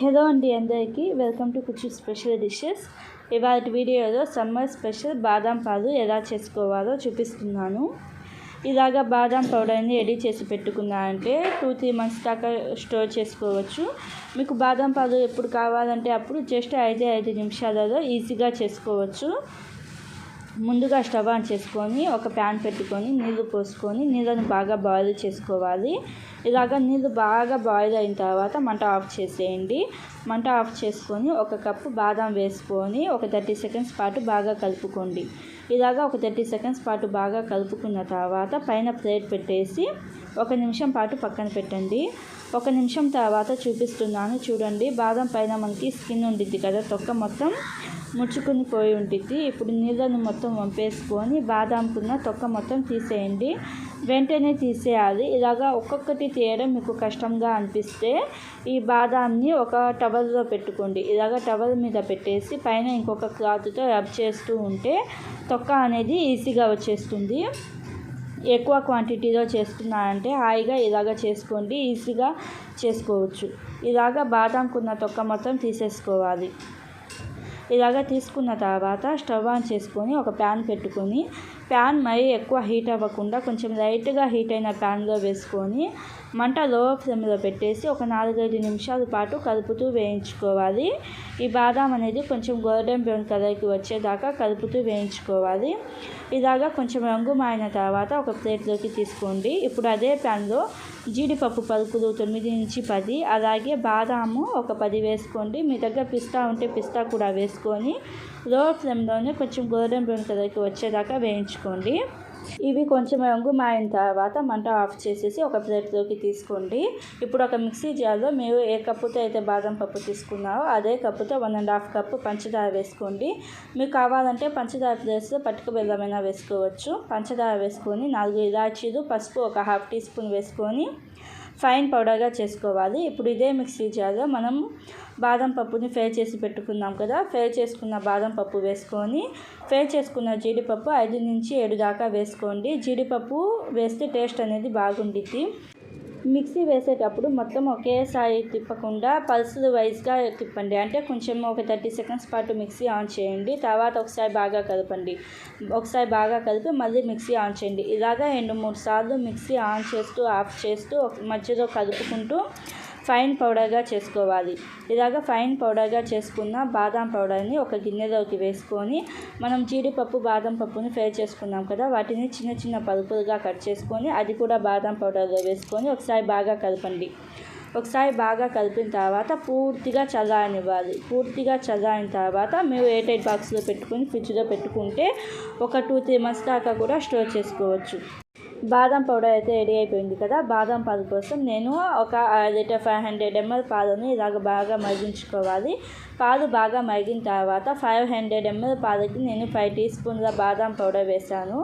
Hello అండి అందరికీ welcome to కుచ్చు స్పెషల్ డిషెస్. ఇవాళ వీడియోలో సమ్మర్ స్పెషల్ బాదం పాలు ఎలా చేసుకోవాలో చూపిస్తున్నాను. ఇలాగా బాదం పౌడర్ని రెడీ చేసి పెట్టుకున్నారంటే 2-3 మంత్స్ దాకా స్టోర్ చేసుకోవచ్చు. మీకు బాదం పాలు ఎప్పుడు కావాలంటే అప్పుడు జస్ట్ 5 నిమిషాలలో ఈజీగా చేసుకోవచ్చు. ముందుగా స్టవ్ ఆన్ చేసుకొని ఒక ప్యాన్ పెట్టుకొని నీళ్ళు పోసుకొని నీళ్ళను బాగా బాయిల్ చేసుకోవాలి. ఇలాగ నీళ్ళు బాగా బాయిల్ అయిన తర్వాత మంట ఆఫ్ చేసేయండి. మంట ఆఫ్ చేసుకొని ఒక కప్పు బాదం వేసుకొని ఒక 30 సెకండ్స్ పాటు బాగా కలుపుకోండి. ఇలాగ ఒక 30 సెకండ్స్ పాటు బాగా కలుపుకున్న తర్వాత పైన ప్లేట్ పెట్టేసి 1 నిమిషం పాటు పక్కన పెట్టండి. 1 నిమిషం తర్వాత చూపిస్తున్నాను చూడండి. బాదం పైన మనకి స్కిన్ ఉంటుంది కదా, తొక్క మొత్తం ముడుచుకుని పోయి ఉంటుంది. ఇప్పుడు నీళ్ళను మొత్తం వంపేసుకొని బాదంకున్న తొక్క మొత్తం తీసేయండి. వెంటనే తీసేయాలి. ఇలాగా ఒక్కొక్కటి తీయడం మీకు కష్టంగా అనిపిస్తే ఈ బాదాంని ఒక టవల్లో పెట్టుకోండి. ఇలాగ టవల్ మీద పెట్టేసి పైన ఇంకొక క్లాత్తో రబ్ చేస్తూ ఉంటే తొక్క అనేది ఈజీగా వచ్చేస్తుంది. ఎక్కువ క్వాంటిటీలో చేసుకున్నారంటే హాయిగా ఇలాగ చేసుకోండి, ఈజీగా చేసుకోవచ్చు. ఇలాగ బాదంకున్న తొక్క మొత్తం తీసేసుకోవాలి. ఇలాగ తీసుకున్న తర్వాత స్టవ్ ఆన్ చేసుకొని ఒక ప్యాన్ పెట్టుకొని, ప్యాన్ మరీ ఎక్కువ హీట్ అవ్వకుండా కొంచెం లైట్గా హీట్ అయిన ప్యాన్లో వేసుకొని మంట లో ఫ్లేమ్లో పెట్టేసి ఒక 4-5 నిమిషాల పాటు కలుపుతూ వేయించుకోవాలి. ఈ బాదాం అనేది కొంచెం గోల్డెన్ బ్రౌన్ కలర్కి వచ్చేదాకా కలుపుతూ వేయించుకోవాలి. ఇలాగా కొంచెం రంగు మారిన తర్వాత ఒక ప్లేట్లోకి తీసుకోండి. ఇప్పుడు అదే ప్యాన్లో జీడిపప్పు పలుకులు 9-10, అలాగే బాదాము ఒక 10 వేసుకోండి. మీ దగ్గర పిస్తా ఉంటే పిస్తా కూడా వేసుకొని లో ఫ్లేమ్లోనే కొంచెం గోల్డెన్ బ్రౌన్ కలర్కి వచ్చేదాకా వేయించుకోండి. ఇవి కొంచెం రంగు మారిన తర్వాత మంట ఆఫ్ చేసేసి ఒక ప్లేట్లోకి తీసుకోండి. ఇప్పుడు ఒక మిక్సీ జార్లో మీరు ఏ కప్పుతో అయితే బాదం పప్పు తీసుకున్నారో అదే కప్పుతో 1.5 కప్పు పంచదార వేసుకోండి. మీకు కావాలంటే పంచదార ప్లేస్లో పట్టుకు బెల్లమైనా వేసుకోవచ్చు. పంచదార వేసుకొని 4 ఇలాచీలు, పసుపు ఒక 1/2 టీ స్పూన్ వేసుకొని ఫైన్ పౌడర్గా చేసుకోవాలి. ఇప్పుడు ఇదే మిక్సీ జార్లో మనం బాదం పప్పుని ఫ్రై చేసి పెట్టుకున్నాం కదా, ఫ్రై చేసుకున్న బాదం పప్పు వేసుకొని ఫ్రై చేసుకున్న జీడిపప్పు 5-7 దాకా వేసుకోండి. జీడిపప్పు వేస్తే టేస్ట్ అనేది బాగుండిద్ది. మిక్సీ వేసేటప్పుడు మొత్తం ఒకేసారి తిప్పకుండా పల్సులు వైజ్గా తిప్పండి. అంటే కొంచెం ఒక 30 సెకండ్స్ పాటు మిక్సీ ఆన్ చేయండి. తర్వాత ఒకసారి బాగా కలపండి. ఒకసారి బాగా కలిపి మళ్ళీ మిక్సీ ఆన్ చేయండి. ఇలాగా 2-3 సార్లు మిక్సీ ఆన్ చేస్తూ ఆఫ్ చేస్తూ మధ్యలో కలుపుకుంటూ ఫైన్ పౌడర్గా చేసుకోవాలి. ఇలాగ ఫైన్ పౌడర్గా చేసుకున్న బాదం పౌడర్ని ఒక గిన్నెలోకి వేసుకొని మనం జీడిపప్పు బాదం పప్పుని ఫ్రై చేసుకున్నాం కదా, వాటిని చిన్న చిన్న పలుకులుగా కట్ చేసుకొని అది కూడా బాదం పౌడర్లో వేసుకొని ఒకసారి బాగా కలపండి. ఒకసారి బాగా కలిపిన తర్వాత పూర్తిగా చల్లారనివ్వాలి. పూర్తిగా చల్లారిన తర్వాత మీరు ఎయిర్ బాక్స్లో పెట్టుకొని ఫ్రిడ్జ్లో పెట్టుకుంటే ఒక 2-3 మంత్స్ దాకా కూడా స్టోర్ చేసుకోవచ్చు. బాదం పౌడర్ అయితే రెడీ అయిపోయింది కదా. బాదం పాలు కోసం నేను ఒక 1 లీటర్ 500 ml పాలను ఇలాగ బాగా మరిగించుకోవాలి. పాలు బాగా మరిగిన తర్వాత 500 ml పాలకి నేను 5 టీ స్పూన్ల బాదం పౌడర్ వేసాను.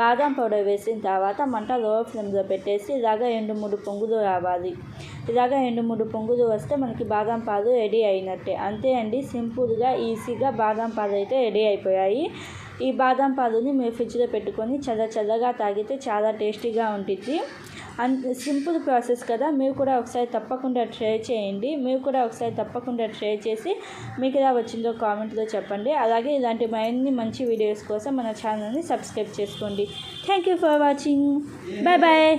బాదం పౌడర్ వేసిన తర్వాత మంట లో ఫ్లేమ్లో పెట్టేసి ఇలాగ 2-3 పొంగులు రావాలి. ఇలాగ 2-3 పొంగులు వస్తే మనకి బాదం పాలు రెడీ అయినట్టే. అంతే అండి, సింపుల్గా ఈజీగా బాదం పాలు అయితే రెడీ అయిపోయాయి. ఈ బాదం పాలుని మీరు ఫ్రిడ్జ్లో పెట్టుకొని చల్లగా తాగితే చాలా టేస్టీగా ఉంటుంది. సింపుల్ ప్రాసెస్ కదా, మీరు కూడా ఒకసారి తప్పకుండా ట్రై చేయండి. మీరు కూడా ఒకసారి తప్పకుండా ట్రై చేసి మీకు ఎలా వచ్చిందో కామెంట్లో చెప్పండి. అలాగే ఇలాంటి మరిన్ని మంచి వీడియోస్ కోసం మన ఛానల్ని సబ్స్క్రైబ్ చేసుకోండి. Thank you for watching. Bye bye.